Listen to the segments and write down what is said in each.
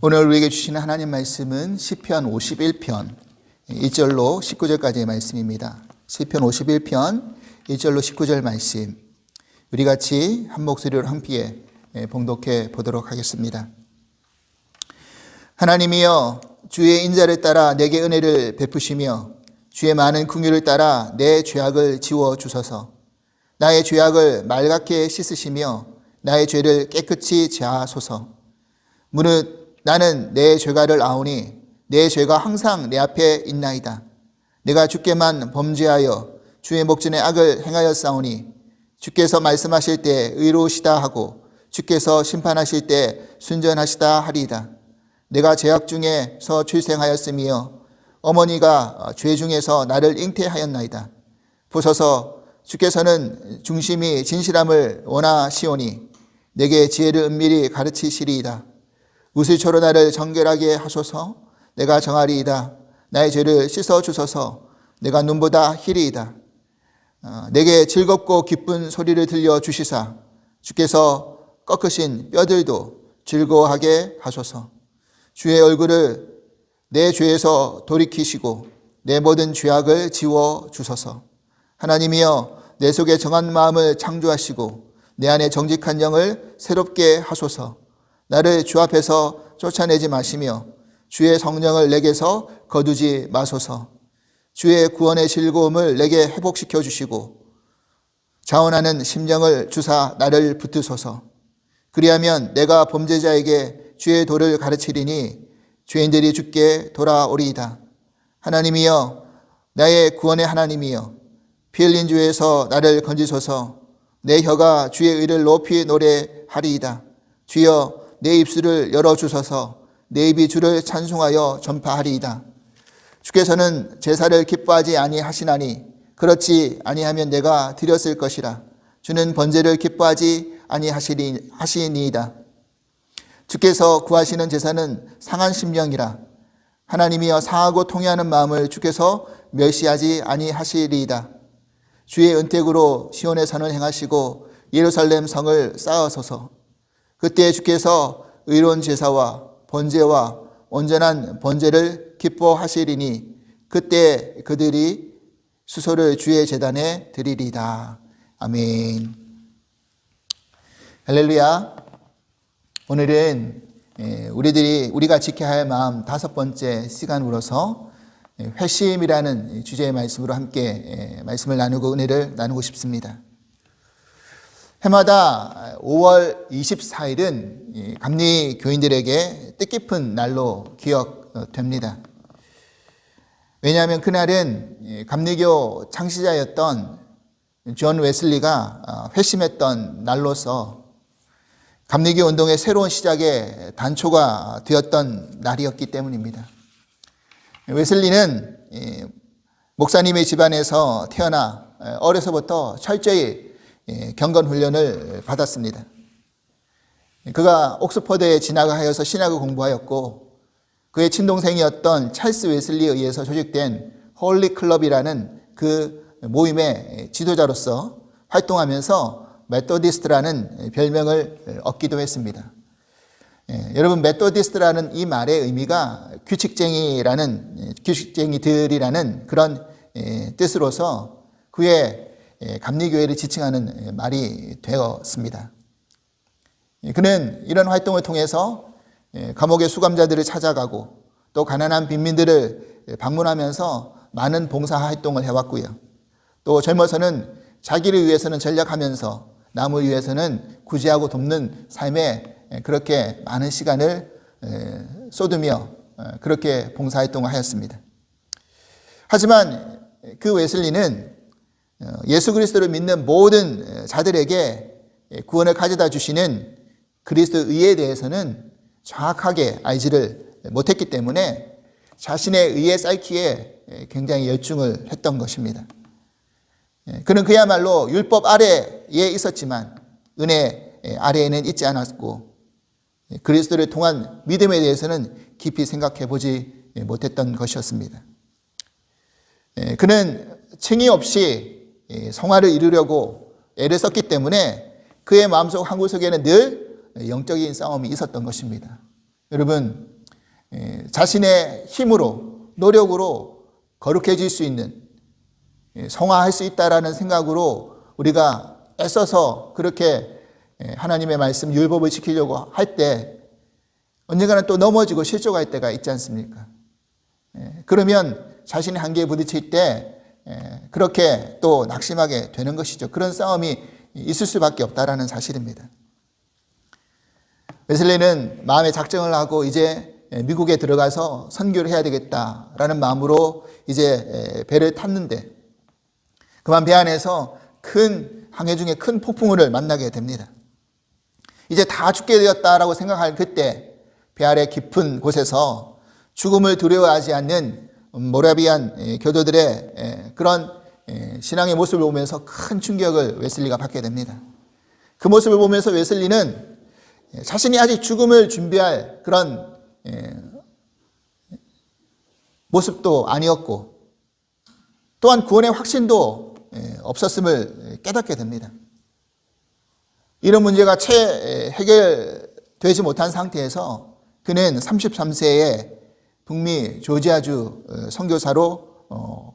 오늘 우리에게 주시는 하나님 말씀은 시편 51편 1절로 19절까지의 말씀입니다. 시편 51편 1절로 19절 말씀, 우리 같이 한 목소리로 함께 봉독해 보도록 하겠습니다. 하나님이여, 주의 인자를 따라 내게 은혜를 베푸시며 주의 많은 긍휼을 따라 내 죄악을 지워 주소서. 나의 죄악을 맑게 씻으시며 나의 죄를 깨끗이 제하소서. 무릇 나는 내 죄가를 아오니 내 죄가 항상 내 앞에 있나이다. 내가 주께만 범죄하여 주의 목전에 악을 행하였사오니 주께서 말씀하실 때 의로우시다 하고 주께서 심판하실 때 순전하시다 하리이다. 내가 죄악 중에서 출생하였으며 어머니가 죄 중에서 나를 잉태하였나이다. 보소서, 주께서는 중심이 진실함을 원하시오니 내게 지혜를 은밀히 가르치시리이다. 우슬초로 나를 정결하게 하소서. 내가 정하리이다. 나의 죄를 씻어 주소서. 내가 눈보다 희리이다. 내게 즐겁고 기쁜 소리를 들려 주시사 주께서 꺾으신 뼈들도 즐거워하게 하소서. 주의 얼굴을 내 죄에서 돌이키시고 내 모든 죄악을 지워 주소서. 하나님이여, 내 속에 정한 마음을 창조하시고 내 안에 정직한 영을 새롭게 하소서. 나를 주 앞에서 쫓아내지 마시며 주의 성령을 내게서 거두지 마소서. 주의 구원의 즐거움을 내게 회복시켜 주시고 자원하는 심령을 주사 나를 붙드소서. 그리하면 내가 범죄자에게 주의 도를 가르치리니 죄인들이 주께 돌아오리이다. 하나님이여, 나의 구원의 하나님이여, 피 흘린 죄에서 나를 건지소서. 내 혀가 주의 의를 높이 노래하리이다. 주여, 내 입술을 열어주소서. 내 입이 주를 찬송하여 전파하리이다. 주께서는 제사를 기뻐하지 아니하시나니 그렇지 아니하면 내가 드렸을 것이라. 주는 번제를 기뻐하지 아니하시니이다. 주께서 구하시는 제사는 상한 심령이라. 하나님이여, 상하고 통회하는 마음을 주께서 멸시하지 아니하시리이다. 주의 은택으로 시온의 선을 행하시고 예루살렘 성을 쌓으소서. 그때 주께서 의로운 제사와 번제와 온전한 번제를 기뻐하시리니 그때 그들이 수소를 주의 제단에 드리리이다. 아멘. 할렐루야. 오늘은 우리가 지켜야 할 마음 5번째 시간으로서 회심이라는 주제의 말씀으로 함께 말씀을 나누고 은혜를 나누고 싶습니다. 해마다 5월 24일은 감리 교인들에게 뜻깊은 날로 기억됩니다. 왜냐하면 그날은 감리교 창시자였던 존 웨슬리가 회심했던 날로서 감리교 운동의 새로운 시작의 단초가 되었던 날이었기 때문입니다. 웨슬리는 목사님의 집안에서 태어나 어려서부터 철저히 경건 훈련을 받았습니다. 그가 옥스퍼드에 진학하여서 신학을 공부하였고 그의 친동생이었던 찰스 웨슬리에 의해서 조직된 홀리 클럽이라는 그 모임의 지도자로서 활동하면서 메토디스트라는 별명을 얻기도 했습니다. 여러분, 메토디스트라는 이 말의 의미가 규칙쟁이들이라는 그런 뜻으로서 그의 감리교회를 지칭하는 말이 되었습니다. 그는 이런 활동을 통해서 감옥의 수감자들을 찾아가고 또 가난한 빈민들을 방문하면서 많은 봉사 활동을 해왔고요. 또 젊어서는 자기를 위해서는 전략하면서 남을 위해서는 구제하고 돕는 삶에 그렇게 많은 시간을 쏟으며 그렇게 봉사활동을 하였습니다. 하지만 그 웨슬리는 예수 그리스도를 믿는 모든 자들에게 구원을 가져다 주시는 그리스도의 의에 대해서는 정확하게 알지를 못했기 때문에 자신의 의에 쌓기에 굉장히 열중을 했던 것입니다. 그는 그야말로 율법 아래에 있었지만 은혜 아래에는 있지 않았고 그리스도를 통한 믿음에 대해서는 깊이 생각해 보지 못했던 것이었습니다. 그는 층이 없이 성화를 이루려고 애를 썼기 때문에 그의 마음속 한구석에는 늘 영적인 싸움이 있었던 것입니다. 여러분, 자신의 힘으로 노력으로 거룩해질 수 있는, 성화할 수 있다라는 생각으로 우리가 애써서 그렇게 하나님의 말씀 율법을 지키려고 할 때 언젠가는 또 넘어지고 실족할 때가 있지 않습니까? 그러면 자신의 한계에 부딪힐 때 그렇게 또 낙심하게 되는 것이죠. 그런 싸움이 있을 수밖에 없다라는 사실입니다. 웨슬리는 마음의 작정을 하고 이제 미국에 들어가서 선교를 해야 되겠다라는 마음으로 이제 배를 탔는데 그만 배 안에서 큰 항해 중에 큰 폭풍우를 만나게 됩니다. 이제 다 죽게 되었다라고 생각할 그때 배 아래 깊은 곳에서 죽음을 두려워하지 않는 모라비안 교도들의 그런 신앙의 모습을 보면서 큰 충격을 웨슬리가 받게 됩니다. 그 모습을 보면서 웨슬리는 자신이 아직 죽음을 준비할 그런 모습도 아니었고 또한 구원의 확신도 없었음을 깨닫게 됩니다. 이런 문제가 채 해결되지 못한 상태에서 그는 33세에 북미 조지아주 선교사로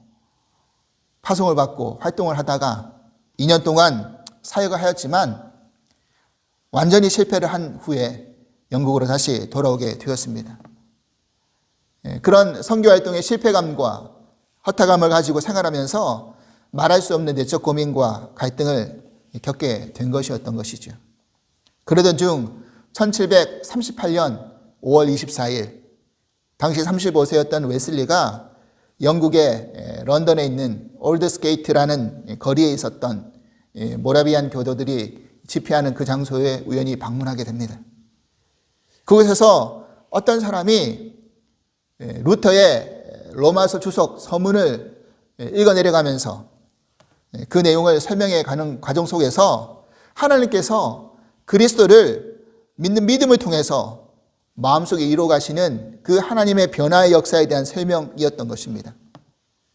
파송을 받고 활동을 하다가 2년 동안 사역을 하였지만 완전히 실패를 한 후에 영국으로 다시 돌아오게 되었습니다. 그런 선교활동의 실패감과 허탈감을 가지고 생활하면서 말할 수 없는 내적 고민과 갈등을 겪게 된 것이었던 것이죠. 그러던 중 1738년 5월 24일 당시 35세였던 웨슬리가 영국의 런던에 있는 올드스게이트라는 거리에 있었던 모라비안 교도들이 집회하는 그 장소에 우연히 방문하게 됩니다. 그곳에서 어떤 사람이 루터의 로마서 주석 서문을 읽어내려가면서 그 내용을 설명해 가는 과정 속에서 하나님께서 그리스도를 믿는 믿음을 통해서 마음속에 이루어 가시는 그 하나님의 변화의 역사에 대한 설명이었던 것입니다.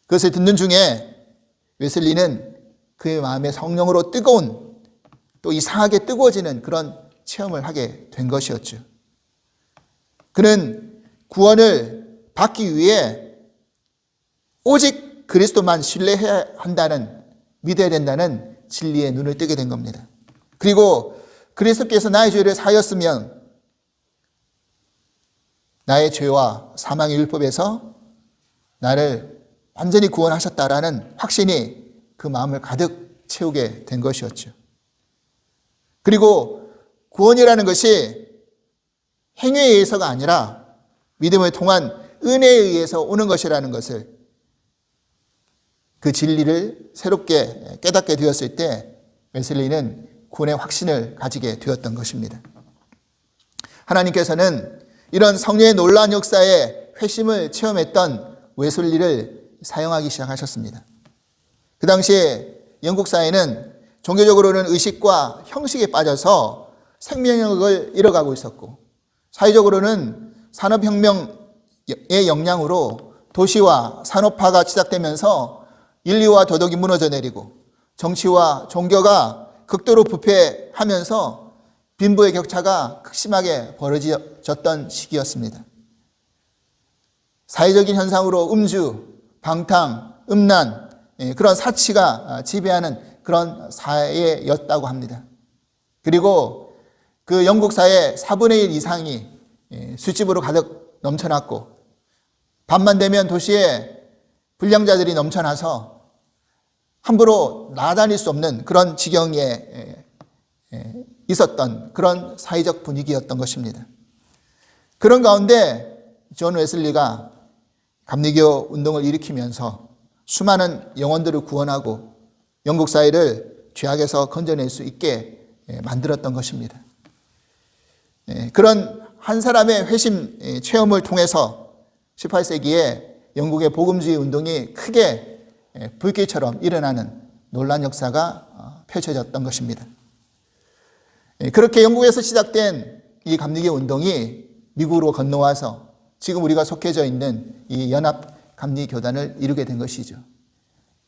그것을 듣는 중에 웨슬리는 그의 마음에 성령으로 뜨거운 또 이상하게 뜨거워지는 그런 체험을 하게 된 것이었죠. 그는 구원을 받기 위해 오직 그리스도만 신뢰해야 한다는, 믿어야 된다는 진리에 눈을 뜨게 된 겁니다. 그리고 그리스도께서 나의 죄를 사하였으면 나의 죄와 사망의 율법에서 나를 완전히 구원하셨다라는 확신이 그 마음을 가득 채우게 된 것이었죠. 그리고 구원이라는 것이 행위에 의해서가 아니라 믿음을 통한 은혜에 의해서 오는 것이라는 것을, 그 진리를 새롭게 깨닫게 되었을 때 웨슬리는 구원의 확신을 가지게 되었던 것입니다. 하나님께서는 이런 성령의 놀라운 역사에 회심을 체험했던 웨슬리를 사용하기 시작하셨습니다. 그 당시에 영국 사회는 종교적으로는 의식과 형식에 빠져서 생명력을 잃어가고 있었고, 사회적으로는 산업혁명의 영향으로 도시와 산업화가 시작되면서 인류와 도덕이 무너져 내리고 정치와 종교가 극도로 부패하면서 빈부의 격차가 극심하게 벌어졌던 시기였습니다. 사회적인 현상으로 음주, 방탕, 음란, 그런 사치가 지배하는 그런 사회였다고 합니다. 그리고 그 영국 사회 4분의 1 이상이 술집으로 가득 넘쳐났고, 밤만 되면 도시에 불량자들이 넘쳐나서 함부로 나다닐 수 없는 그런 지경에 있었던 그런 사회적 분위기였던 것입니다. 그런 가운데 존 웨슬리가 감리교 운동을 일으키면서 수많은 영혼들을 구원하고 영국 사회를 죄악에서 건져낼 수 있게 만들었던 것입니다. 그런 한 사람의 회심 체험을 통해서 18세기에 영국의 복음주의 운동이 크게 불길처럼 일어나는 놀라운 역사가 펼쳐졌던 것입니다. 그렇게 영국에서 시작된 이 감리교 운동이 미국으로 건너와서 지금 우리가 속해져 있는 이 연합감리교단을 이루게 된 것이죠.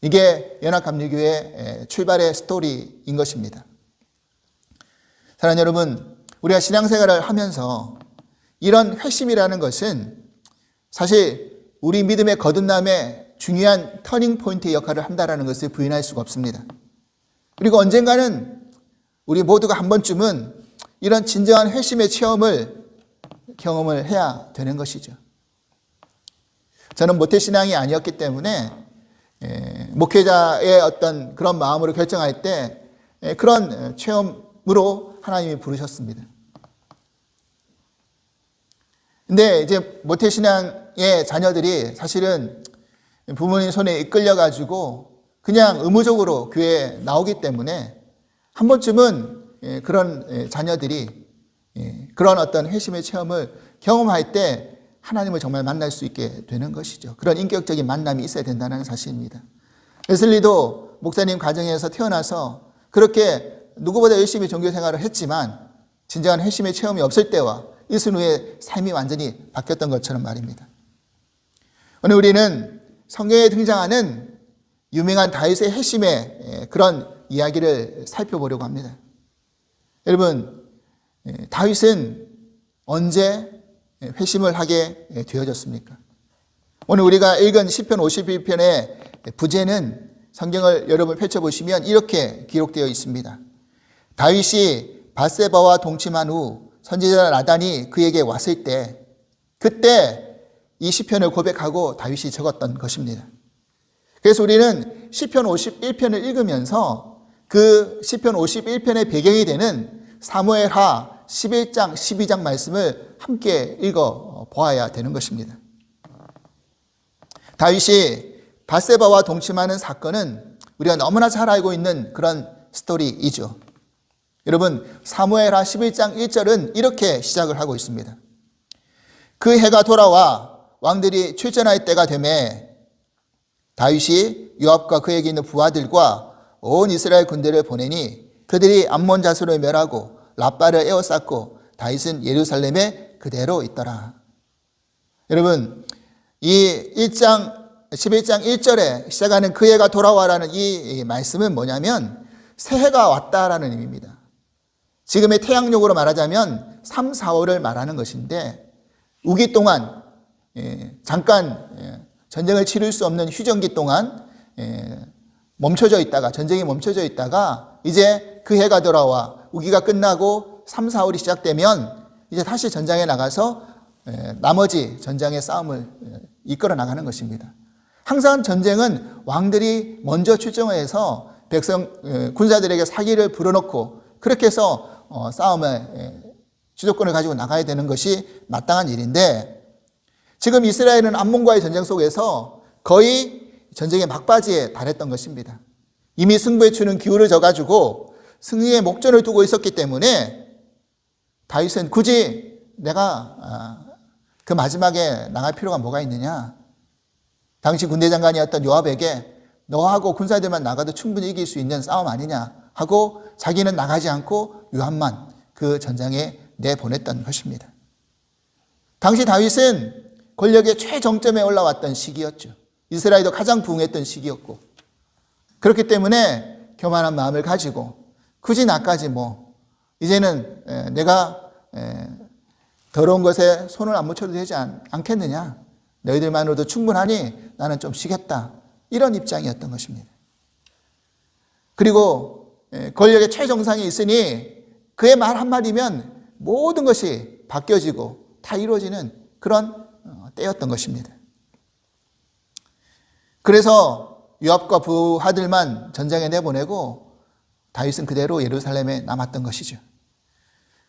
이게 연합감리교의 출발의 스토리인 것입니다. 사랑하는 여러분, 우리가 신앙생활을 하면서 이런 회심이라는 것은 사실 우리 믿음의 거듭남에 중요한 터닝 포인트의 역할을 한다는 것을 부인할 수가 없습니다. 그리고 언젠가는 우리 모두가 한 번쯤은 이런 진정한 회심의 경험을 해야 되는 것이죠. 저는 모태신앙이 아니었기 때문에 목회자의 어떤 그런 마음으로 결정할 때 그런 체험으로 하나님이 부르셨습니다. 근데 이제 모태신앙의 자녀들이 사실은 부모님 손에 이끌려가지고 그냥 의무적으로 교회에 나오기 때문에 한 번쯤은 그런 자녀들이 그런 어떤 회심의 체험을 경험할 때 하나님을 정말 만날 수 있게 되는 것이죠. 그런 인격적인 만남이 있어야 된다는 사실입니다. 웨슬리도 목사님 가정에서 태어나서 그렇게 누구보다 열심히 종교 생활을 했지만 진정한 회심의 체험이 없을 때와 이순 후에 삶이 완전히 바뀌었던 것처럼 말입니다. 오늘 우리는 성경에 등장하는 유명한 다윗의 회심의 그런 이야기를 살펴보려고 합니다. 여러분, 다윗은 언제 회심을 하게 되어졌습니까? 오늘 우리가 읽은 시편 51편의 부제는 성경을 여러분 펼쳐보시면 이렇게 기록되어 있습니다. 다윗이 밧세바와 동침한 후 선지자 나단이 그에게 왔을 때 그때 이 시편을 고백하고 다윗이 적었던 것입니다. 그래서 우리는 시편 51편을 읽으면서 그 시편 51편의 배경이 되는 사무엘하 11장, 12장 말씀을 함께 읽어 보아야 되는 것입니다. 다윗이 밧세바와 동침하는 사건은 우리가 너무나 잘 알고 있는 그런 스토리이죠. 여러분, 사무엘하 11장 1절은 이렇게 시작을 하고 있습니다. 그 해가 돌아와 왕들이 출전할 때가 되매 다윗이 요압과 그에게 있는 부하들과 온 이스라엘 군대를 보내니 그들이 암몬 자손을 멸하고 라빠를 에워쌌고 다윗은 예루살렘에 그대로 있더라. 여러분, 이 11장 1절에 시작하는 그 해가 돌아와라는 이 말씀은 뭐냐면 새해가 왔다라는 의미입니다. 지금의 태양력으로 말하자면 3, 4월을 말하는 것인데 우기 동안 잠깐 전쟁을 치를 수 없는 휴전기 동안 멈춰져 있다가 전쟁이 멈춰져 있다가 이제 그 해가 돌아와 우기가 끝나고 3, 4월이 시작되면 이제 다시 전장에 나가서 나머지 전장의 싸움을 이끌어 나가는 것입니다. 항상 전쟁은 왕들이 먼저 출정해서 군사들에게 사기를 불어넣고 그렇게 해서 싸움의 주도권을 가지고 나가야 되는 것이 마땅한 일인데 지금 이스라엘은 암몬과의 전쟁 속에서 거의 전쟁의 막바지에 달했던 것입니다. 이미 승부에 추는 기울을 져가지고 승리의 목전을 두고 있었기 때문에 다윗은 굳이 내가 그 마지막에 나갈 필요가 뭐가 있느냐. 당시 군대 장관이었던 요압에게 너하고 군사들만 나가도 충분히 이길 수 있는 싸움 아니냐 하고 자기는 나가지 않고 요압만 그 전장에 내보냈던 것입니다. 당시 다윗은 권력의 최정점에 올라왔던 시기였죠. 이스라엘도 가장 부흥했던 시기였고 그렇기 때문에 교만한 마음을 가지고 굳이 나까지 이제는 내가 더러운 것에 손을 안 묻혀도 되지 않겠느냐. 너희들만으로도 충분하니 나는 좀 쉬겠다. 이런 입장이었던 것입니다. 그리고 권력의 최정상에 있으니 그의 말 한마디면 모든 것이 바뀌어지고 다 이루어지는 그런 때였던 것입니다. 그래서 요압과 부하들만 전장에 내보내고 다윗은 그대로 예루살렘에 남았던 것이죠.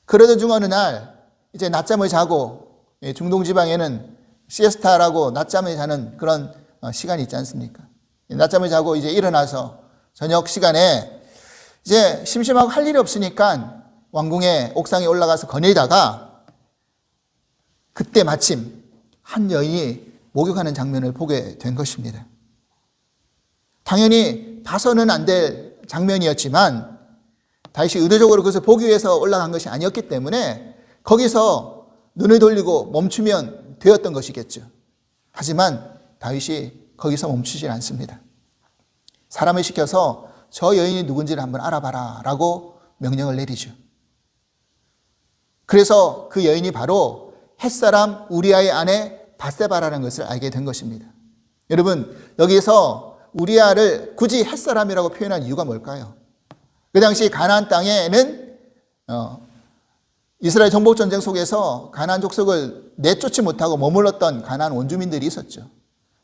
그러던 중 어느 날 이제 낮잠을 자고 중동 지방에는 시에스타라고 낮잠을 자는 그런 시간이 있지 않습니까? 낮잠을 자고 이제 일어나서 저녁 시간에 이제 심심하고 할 일이 없으니까 왕궁의 옥상에 올라가서 거닐다가 그때 마침 한 여인이 목욕하는 장면을 보게 된 것입니다. 당연히 봐서는 안 될 장면이었지만 다윗이 의도적으로 그것을 보기 위해서 올라간 것이 아니었기 때문에 거기서 눈을 돌리고 멈추면 되었던 것이겠죠. 하지만 다윗이 거기서 멈추질 않습니다. 사람을 시켜서 저 여인이 누군지를 한번 알아봐라 라고 명령을 내리죠. 그래서 그 여인이 바로 햇사람 우리아의 아내 밧세바라는 것을 알게 된 것입니다. 여러분, 여기서 우리아를 굳이 햇사람이라고 표현한 이유가 뭘까요? 그 당시 가나안 땅에는 이스라엘 정복전쟁 속에서 가나안 족속을 내쫓지 못하고 머물렀던 가나안 원주민들이 있었죠.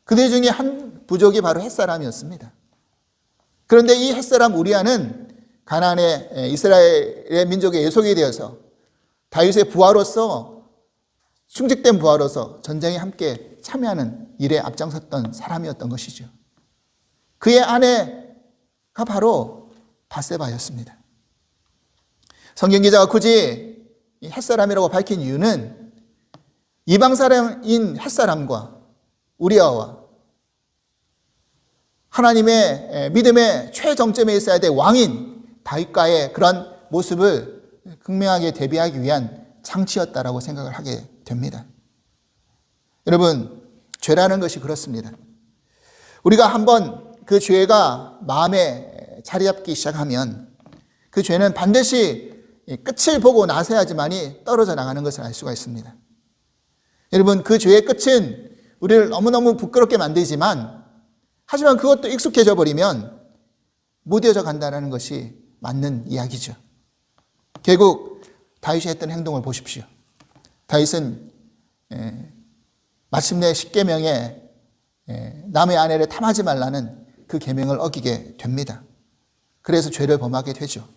그들 중에 한 부족이 바로 햇사람이었습니다. 그런데 이 햇사람 우리아는 가나안의 이스라엘의 민족의 예속이 되어서 다윗의 부하로서 충직된 부하로서 전쟁에 함께 참여하는 일에 앞장섰던 사람이었던 것이죠. 그의 아내가 바로 밧세바였습니다. 성경기자가 굳이 햇사람이라고 밝힌 이유는 이방 사람인 햇사람과 우리아와 하나님의 믿음의 최정점에 있어야 될 왕인 다윗과의 그런 모습을 극명하게 대비하기 위한 장치였다라고 생각을 하게 됩니다. 여러분, 죄라는 것이 그렇습니다. 우리가 한번 그 죄가 마음에 자리 잡기 시작하면 그 죄는 반드시 끝을 보고 나서야지만이 떨어져 나가는 것을 알 수가 있습니다. 여러분, 그 죄의 끝은 우리를 너무너무 부끄럽게 만들지만 하지만 그것도 익숙해져 버리면 무뎌져 간다는 것이 맞는 이야기죠. 결국 다윗이 했던 행동을 보십시오. 다윗은 마침내 십계명에 남의 아내를 탐하지 말라는 그 계명을 어기게 됩니다. 그래서 죄를 범하게 되죠.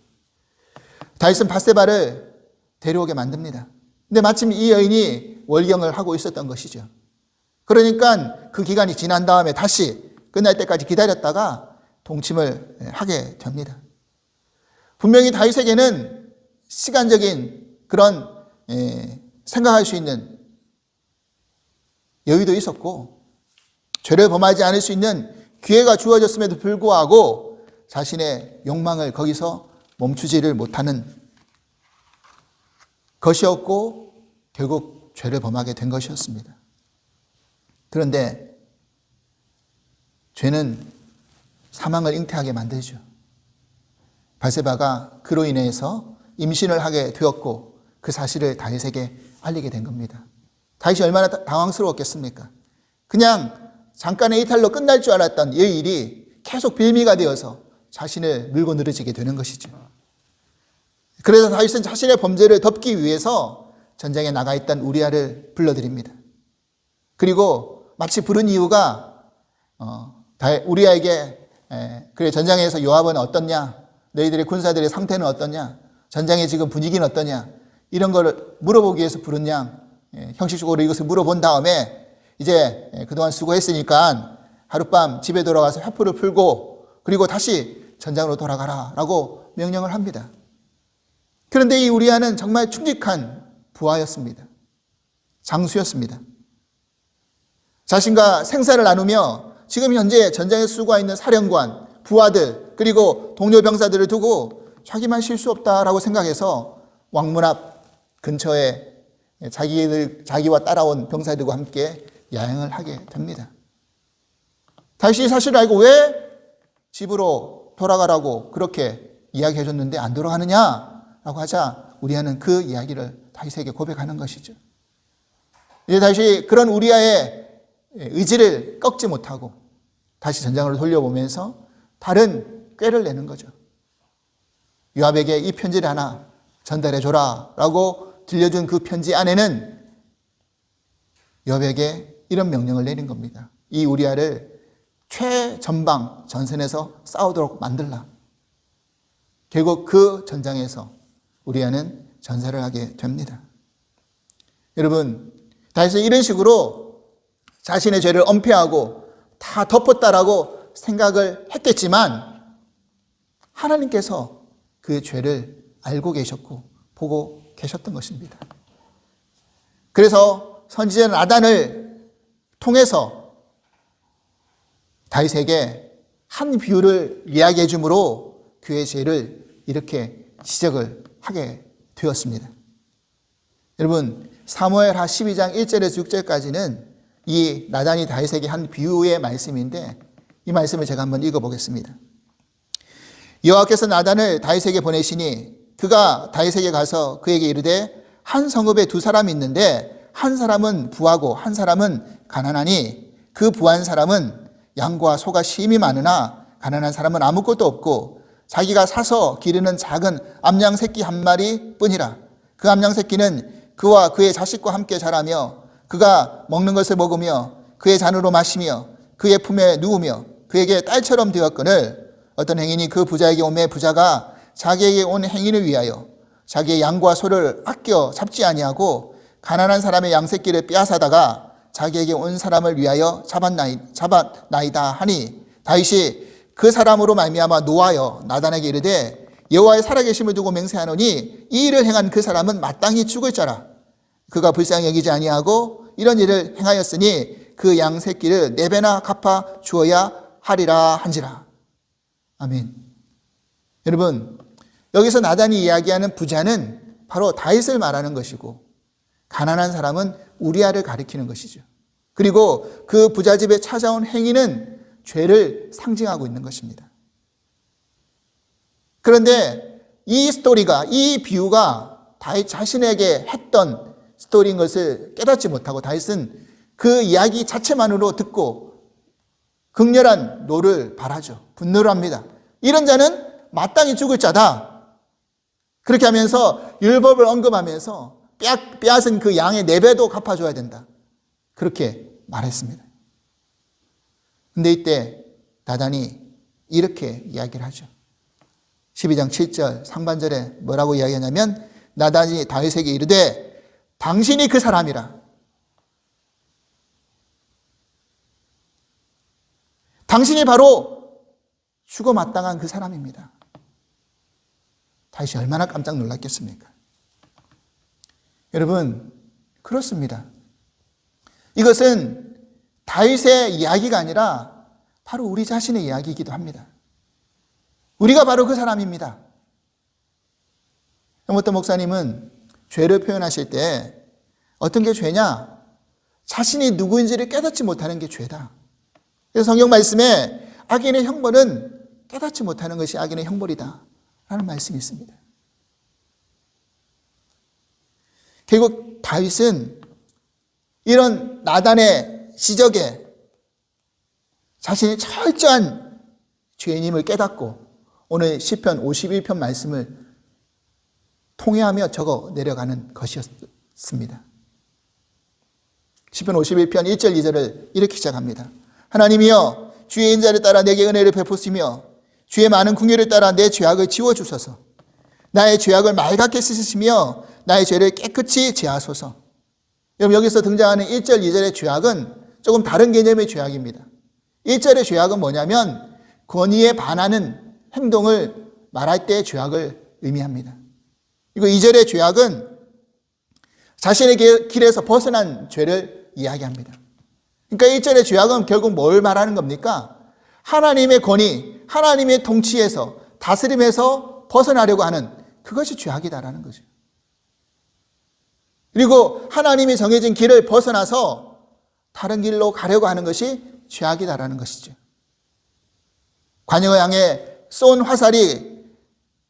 다윗은 밧세바를 데려오게 만듭니다. 근데 마침 이 여인이 월경을 하고 있었던 것이죠. 그러니까 그 기간이 지난 다음에 다시 끝날 때까지 기다렸다가 동침을 하게 됩니다. 분명히 다윗에게는 시간적인 그런 생각할 수 있는 여유도 있었고 죄를 범하지 않을 수 있는 기회가 주어졌음에도 불구하고 자신의 욕망을 거기서 멈추지를 못하는 것이었고 결국 죄를 범하게 된 것이었습니다. 그런데 죄는 사망을 잉태하게 만들죠. 밧세바가 그로 인해서 임신을 하게 되었고 그 사실을 다윗에게 알리게 된 겁니다. 다윗이 얼마나 당황스러웠겠습니까? 그냥 잠깐의 이탈로 끝날 줄 알았던 이 일이 계속 빌미가 되어서 자신을 물고 늘어지게 되는 것이죠. 그래서 다윗은 자신의 범죄를 덮기 위해서 전쟁에 나가 있던 우리아를 불러들입니다. 그리고 마치 부른 이유가 우리아에게 그래 전장에서 요압은 어떻냐? 너희들의 군사들의 상태는 어떠냐? 전장의 지금 분위기는 어떠냐? 이런 걸 물어보기 위해서 부른 양 형식적으로 이것을 물어본 다음에 이제 그동안 수고했으니까 하룻밤 집에 돌아가서 회포를 풀고 그리고 다시 전장으로 돌아가라 라고 명령을 합니다. 그런데 이 우리아는 정말 충직한 부하였습니다. 장수였습니다. 자신과 생사를 나누며 지금 현재 전장에 수고하 있는 사령관, 부하들 그리고 동료 병사들을 두고 자기만 실수 없다라고 생각해서 왕문 앞 근처에 자기와 따라온 병사들과 함께 야영을 하게 됩니다. 다윗이 사실을 알고 왜 집으로 돌아가라고 그렇게 이야기해 줬는데 안 돌아가느냐라고 하자 우리아는 그 이야기를 다윗에게 고백하는 것이죠. 이제 다윗이 그런 우리아의 의지를 꺾지 못하고 다시 전장으로 돌려보면서 다른 꾀를 내는 거죠. 요압에게 이 편지를 하나 전달해 줘라 라고 들려준 그 편지 안에는 요압에게 이런 명령을 내린 겁니다. 이 우리아를 최전방 전선에서 싸우도록 만들라. 결국 그 전장에서 우리아는 전사를 하게 됩니다. 여러분, 다윗은 이런 식으로 자신의 죄를 엄폐하고 다 덮었다라고 생각을 했겠지만 하나님께서 그 죄를 알고 계셨고 보고 계셨던 것입니다. 그래서 선지자 나단을 통해서 다윗에게 한 비유를 이야기해 주므로 그의 죄를 이렇게 지적을 하게 되었습니다. 여러분, 사무엘하 12장 1절에서 6절까지는 이 나단이 다윗에게 한 비유의 말씀인데 이 말씀을 제가 한번 읽어보겠습니다. 여호와께서 나단을 다윗에게 보내시니 그가 다윗에게 가서 그에게 이르되 한 성읍에 두 사람이 있는데 한 사람은 부하고 한 사람은 가난하니 그 부한 사람은 양과 소가 심이 많으나 가난한 사람은 아무것도 없고 자기가 사서 기르는 작은 암양 새끼 한 마리 뿐이라. 그 암양 새끼는 그와 그의 자식과 함께 자라며 그가 먹는 것을 먹으며 그의 잔으로 마시며 그의 품에 누우며 그에게 딸처럼 되었거늘 어떤 행인이 그 부자에게 오매 부자가 자기에게 온 행인을 위하여 자기의 양과 소를 아껴 잡지 아니하고 가난한 사람의 양새끼를 빼앗아다가 자기에게 온 사람을 위하여 잡았나이다 하니 다윗이 그 사람으로 말미암아 노하여 나단에게 이르되 여호와의 살아계심을 두고 맹세하노니 이 일을 행한 그 사람은 마땅히 죽을 자라. 그가 불쌍히 여기지 아니하고 이런 일을 행하였으니 그 양 새끼를 4배나 갚아 주어야 하리라 한지라. 아멘. 여러분, 여기서 나단이 이야기하는 부자는 바로 다윗을 말하는 것이고 가난한 사람은 우리아를 가리키는 것이죠. 그리고 그 부자 집에 찾아온 행위는 죄를 상징하고 있는 것입니다. 그런데 이 스토리가, 이 비유가 다윗 자신에게 했던 스토리인 것을 깨닫지 못하고 다윗은 그 이야기 자체만으로 듣고 극렬한 노를 발하죠. 분노를 합니다. 이런 자는 마땅히 죽을 자다. 그렇게 하면서 율법을 언급하면서 빼앗은 그 양의 4배도 갚아줘야 된다. 그렇게 말했습니다. 근데 이때 나단이 이렇게 이야기를 하죠. 12장 7절 상반절에 뭐라고 이야기하냐면 나단이 다윗에게 이르되 당신이 그 사람이라. 당신이 바로 죽어 마땅한 그 사람입니다. 다윗이 얼마나 깜짝 놀랐겠습니까? 여러분, 그렇습니다. 이것은 다윗의 이야기가 아니라 바로 우리 자신의 이야기이기도 합니다. 우리가 바로 그 사람입니다. 어떤 목사님은 죄를 표현하실 때 어떤 게 죄냐? 자신이 누구인지를 깨닫지 못하는 게 죄다. 그래서 성경 말씀에 악인의 형벌은 깨닫지 못하는 것이 악인의 형벌이다 라는 말씀이 있습니다. 결국 다윗은 이런 나단의 지적에 자신이 철저한 죄인임을 깨닫고 오늘 시편 51편 말씀을 통회하며 적어 내려가는 것이었습니다. 시편 51편 1절 2절을 이렇게 시작합니다. 하나님이여 주의 인자를 따라 내게 은혜를 베푸시며 주의 많은 긍휼을 따라 내 죄악을 지워주소서. 나의 죄악을 맑게 씻으시며 나의 죄를 깨끗이 제하소서. 여러분, 여기서 등장하는 1절 2절의 죄악은 조금 다른 개념의 죄악입니다. 1절의 죄악은 뭐냐면 권위에 반하는 행동을 말할 때의 죄악을 의미합니다. 그리고 2절의 죄악은 자신의 길에서 벗어난 죄를 이야기합니다. 그러니까 1절의 죄악은 결국 뭘 말하는 겁니까? 하나님의 권위, 하나님의 통치에서, 다스림에서 벗어나려고 하는 그것이 죄악이다라는 거죠. 그리고 하나님이 정해진 길을 벗어나서 다른 길로 가려고 하는 것이 죄악이다라는 것이죠. 관역을 향해 쏜 화살이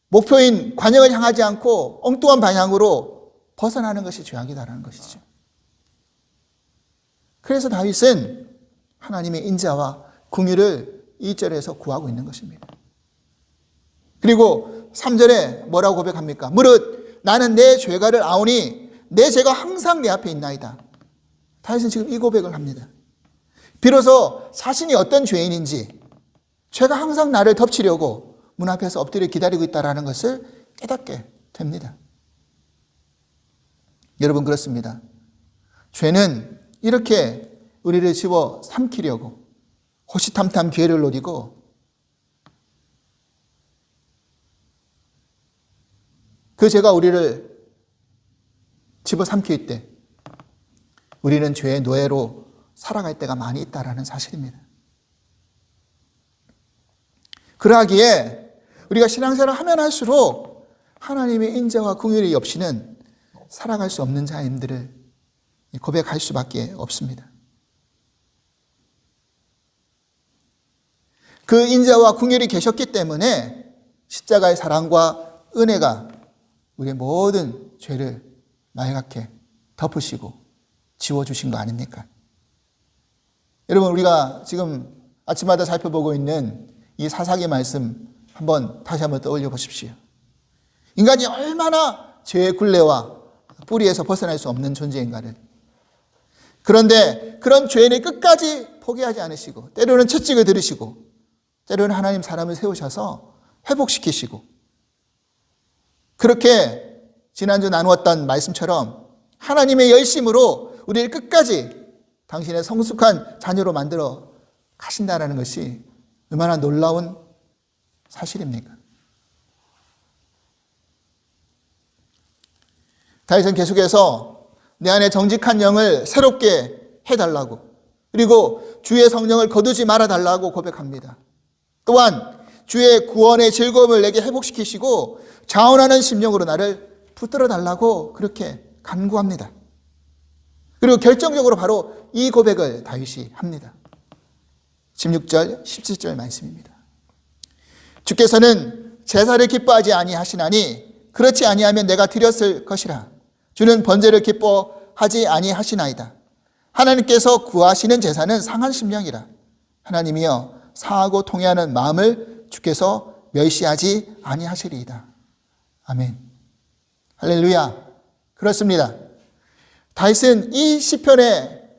목표인 관역을 향하지 않고 엉뚱한 방향으로 벗어나는 것이 죄악이다라는 것이죠. 그래서 다윗은 하나님의 인자와 긍휼을 2절에서 구하고 있는 것입니다. 그리고 3절에 뭐라고 고백합니까? 무릇 나는 내 죄가를 아오니 내 죄가 항상 내 앞에 있나이다. 다윗은 지금 이 고백을 합니다. 비로소 자신이 어떤 죄인인지, 죄가 항상 나를 덮치려고 문 앞에서 엎드려 기다리고 있다는 것을 깨닫게 됩니다. 여러분, 그렇습니다. 죄는 이렇게 우리를 집어 삼키려고 호시탐탐 기회를 노리고 그 죄가 우리를 집어삼킬 때 우리는 죄의 노예로 살아갈 때가 많이 있다는 사실입니다. 그러하기에 우리가 신앙생활을 하면 할수록 하나님의 인자와 긍휼이 없이는 살아갈 수 없는 자임들을 고백할 수밖에 없습니다. 그 인자와 긍휼이 계셨기 때문에 십자가의 사랑과 은혜가 우리의 모든 죄를 맑게 덮으시고 지워주신 거 아닙니까? 여러분, 우리가 지금 아침마다 살펴보고 있는 이 사사기 말씀 다시 한번 떠올려 보십시오. 인간이 얼마나 죄의 굴레와 뿌리에서 벗어날 수 없는 존재인가를. 그런데 그런 죄인을 끝까지 포기하지 않으시고, 때로는 채찍을 들으시고, 때로는 하나님 사람을 세우셔서 회복시키시고, 그렇게 지난주 나누었던 말씀처럼 하나님의 열심으로 우리를 끝까지 당신의 성숙한 자녀로 만들어 가신다는 것이 얼마나 놀라운 사실입니까? 다윗은 계속해서 내 안에 정직한 영을 새롭게 해달라고, 그리고 주의 성령을 거두지 말아달라고 고백합니다. 또한 주의 구원의 즐거움을 내게 회복시키시고 자원하는 심령으로 나를 붙들어 달라고 그렇게 간구합니다. 그리고 결정적으로 바로 이 고백을 다윗이 합니다. 16절, 17절 말씀입니다. 주께서는 제사를 기뻐하지 아니하시나니 그렇지 아니하면 내가 드렸을 것이라. 주는 번제를 기뻐하지 아니하시나이다. 하나님께서 구하시는 제사는 상한 심령이라. 하나님이여 상하고 통회하는 마음을 주께서 멸시하지 아니하시리이다. 아멘. 할렐루야. 그렇습니다. 다윗은 이 시편의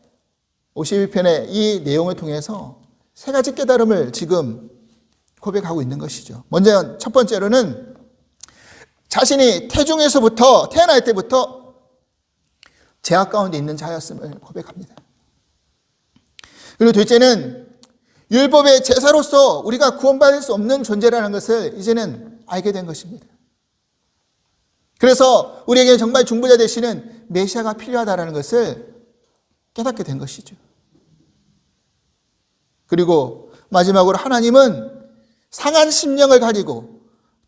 51편의 이 내용을 통해서 세 가지 깨달음을 지금 고백하고 있는 것이죠. 먼저 첫 번째로는 자신이 태중에서부터 태어날 때부터 죄악 가운데 있는 자였음을 고백합니다. 그리고 둘째는 율법의 제사로서 우리가 구원받을 수 없는 존재라는 것을 이제는 알게 된 것입니다. 그래서 우리에게 정말 중보자 되시는 메시아가 필요하다는 것을 깨닫게 된 것이죠. 그리고 마지막으로 하나님은 상한 심령을 가지고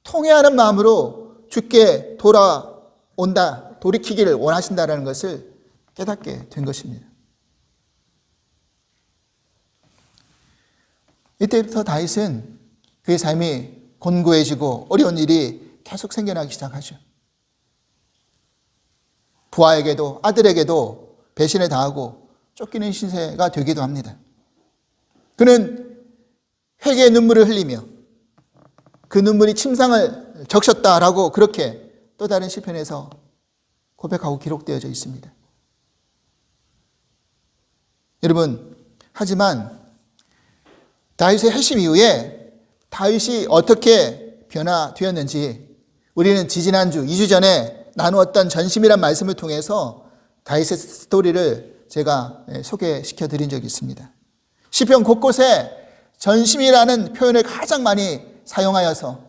통회하는 마음으로 주께 돌이키기를 원하신다는 것을 깨닫게 된 것입니다. 이때부터 다윗은 그의 삶이 곤고해지고 어려운 일이 계속 생겨나기 시작하죠. 부하에게도 아들에게도 배신을 당하고 쫓기는 신세가 되기도 합니다. 그는 회개의 눈물을 흘리며 그 눈물이 침상을 적셨다라고 그렇게 또 다른 시편에서 고백하고 기록되어져 있습니다. 여러분, 하지만 다윗의 회심 이후에 다윗이 어떻게 변화되었는지 우리는 지지난주 2주 전에 나누었던 전심이란 말씀을 통해서 다윗의 스토리를 제가 소개시켜 드린 적이 있습니다. 시편 곳곳에 전심이라는 표현을 가장 많이 사용하여서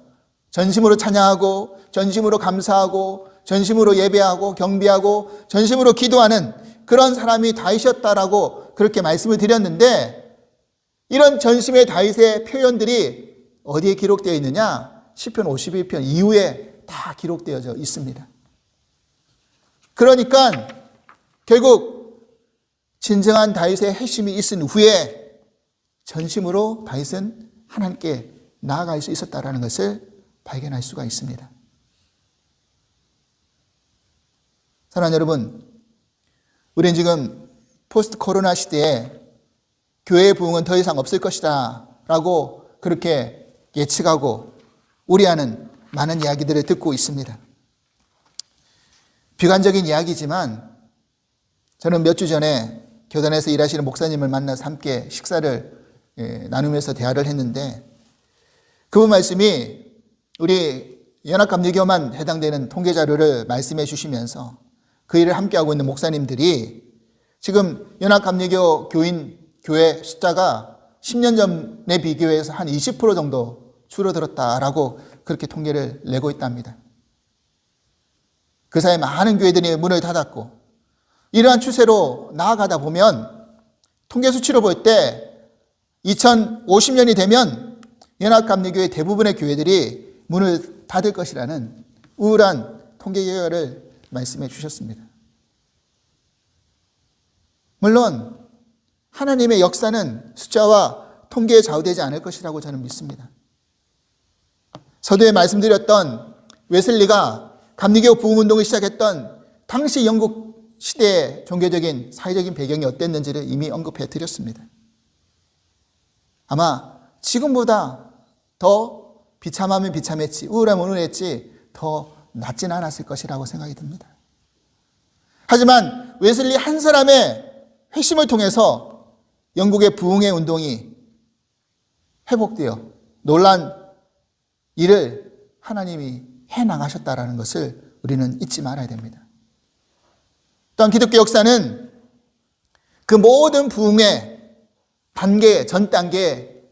전심으로 찬양하고 전심으로 감사하고 전심으로 예배하고 경배하고 전심으로 기도하는 그런 사람이 다윗이었다라고 그렇게 말씀을 드렸는데, 이런 전심의 다윗의 표현들이 어디에 기록되어 있느냐? 시편 51편 이후에 다 기록되어져 있습니다. 그러니까 결국 진정한 다윗의 회심이 있은 후에 전심으로 다윗은 하나님께 나아갈 수 있었다는 것을 발견할 수가 있습니다. 사랑하는 여러분, 우리는 지금 포스트 코로나 시대에 교회의 부흥은 더 이상 없을 것이다 라고 그렇게 예측하고 우려하는 많은 이야기들을 듣고 있습니다. 비관적인 이야기지만 저는 몇 주 전에 교단에서 일하시는 목사님을 만나서 함께 식사를 나누면서 대화를 했는데, 그분 말씀이 우리 연합감리교만 해당되는 통계자료를 말씀해 주시면서 그 일을 함께하고 있는 목사님들이 지금 연합감리교 교회 숫자가 10년 전에 비교해서 한 20% 정도 줄어들었다라고 그렇게 통계를 내고 있답니다. 그 사이에 많은 교회들이 문을 닫았고, 이러한 추세로 나아가다 보면 통계 수치로 볼 때 2050년이 되면 연합감리교회 대부분의 교회들이 문을 닫을 것이라는 우울한 통계 결과를 말씀해 주셨습니다. 물론 하나님의 역사는 숫자와 통계에 좌우되지 않을 것이라고 저는 믿습니다. 서두에 말씀드렸던 웨슬리가 감리교 부흥운동을 시작했던 당시 영국 시대의 종교적인 사회적인 배경이 어땠는지를 이미 언급해 드렸습니다. 아마 지금보다 더 비참하면 비참했지, 우울하면 우울했지 더 낫진 않았을 것이라고 생각이 듭니다. 하지만 웨슬리 한 사람의 회심을 통해서 영국의 부흥의 운동이 회복되어 놀란 일을 하나님이 해나가셨다라는 것을 우리는 잊지 말아야 됩니다. 또한 기독교 역사는 그 모든 부흥의 단계, 전 단계에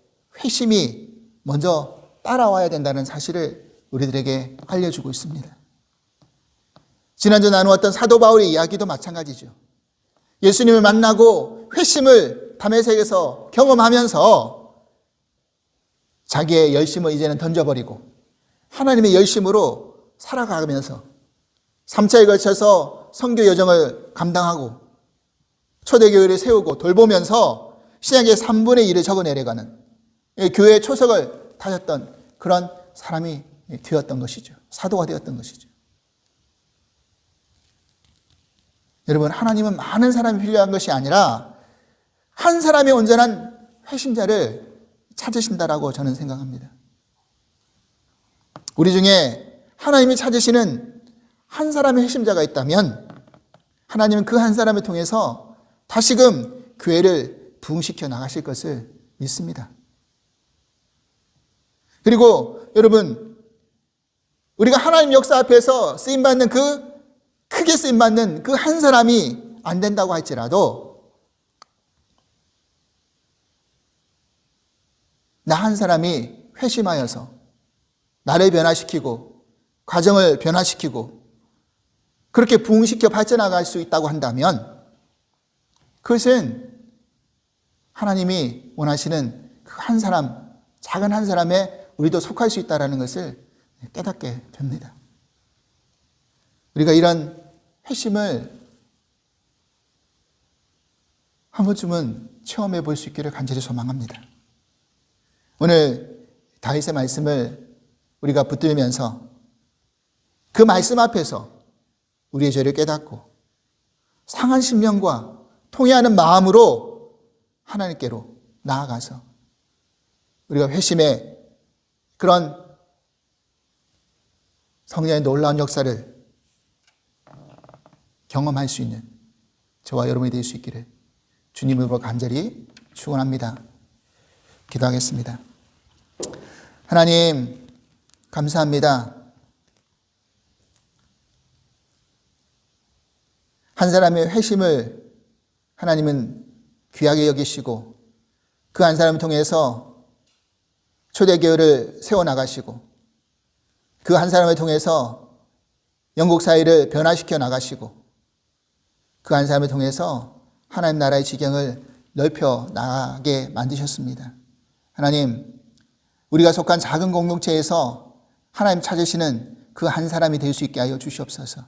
회심이 먼저 따라와야 된다는 사실을 우리들에게 알려주고 있습니다. 지난주 나누었던 사도 바울의 이야기도 마찬가지죠. 예수님을 만나고 회심을 다메섹에서 경험하면서 자기의 열심을 이제는 던져버리고 하나님의 열심으로 살아가면서 3차에 걸쳐서 선교 여정을 감당하고 초대교회를 세우고 돌보면서 신약의 3분의 1을 적어내려가는 교회의 초석을 다졌던 그런 사람이 되었던 것이죠. 사도가 되었던 것이죠. 여러분, 하나님은 많은 사람이 필요한 것이 아니라 한 사람의 온전한 회심자를 찾으신다라고 저는 생각합니다. 우리 중에 하나님이 찾으시는 한 사람의 회심자가 있다면 하나님은 그 한 사람을 통해서 다시금 교회를 부흥시켜 나가실 것을 믿습니다. 그리고 여러분, 우리가 하나님 역사 앞에서 쓰임받는 크게 쓰임받는 그 한 사람이 안 된다고 할지라도 나 한 사람이 회심하여서 나를 변화시키고 가정을 변화시키고 그렇게 부흥시켜 발전나갈 수 있다고 한다면 그것은 하나님이 원하시는 그 한 사람, 작은 한 사람에 우리도 속할 수 있다는 것을 깨닫게 됩니다. 우리가 이런 회심을 한 번쯤은 체험해 볼 수 있기를 간절히 소망합니다. 오늘 다윗의 말씀을 우리가 붙들면서 그 말씀 앞에서 우리의 죄를 깨닫고 상한 심령과 통회하는 마음으로 하나님께로 나아가서 우리가 회심의 그런 성령의 놀라운 역사를 경험할 수 있는 저와 여러분이 될 수 있기를 주님으로 간절히 축원합니다. 기도하겠습니다. 하나님 감사합니다. 한 사람의 회심을 하나님은 귀하게 여기시고 그 한 사람을 통해서 초대교회를 세워나가시고 그 한 사람을 통해서 영국 사회를 변화시켜 나가시고 그 한 사람을 통해서 하나님 나라의 지경을 넓혀 나가게 만드셨습니다. 하나님, 우리가 속한 작은 공동체에서 하나님 찾으시는 그 한 사람이 될 수 있게 하여 주시옵소서.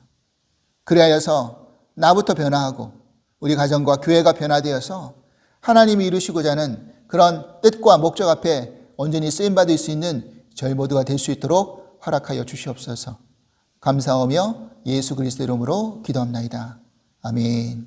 그리하여서 나부터 변화하고 우리 가정과 교회가 변화되어서 하나님이 이루시고자 하는 그런 뜻과 목적 앞에 온전히 쓰임받을 수 있는 저희 모두가 될 수 있도록 허락하여 주시옵소서. 감사하며 예수 그리스도 이름으로 기도합나이다. 아멘.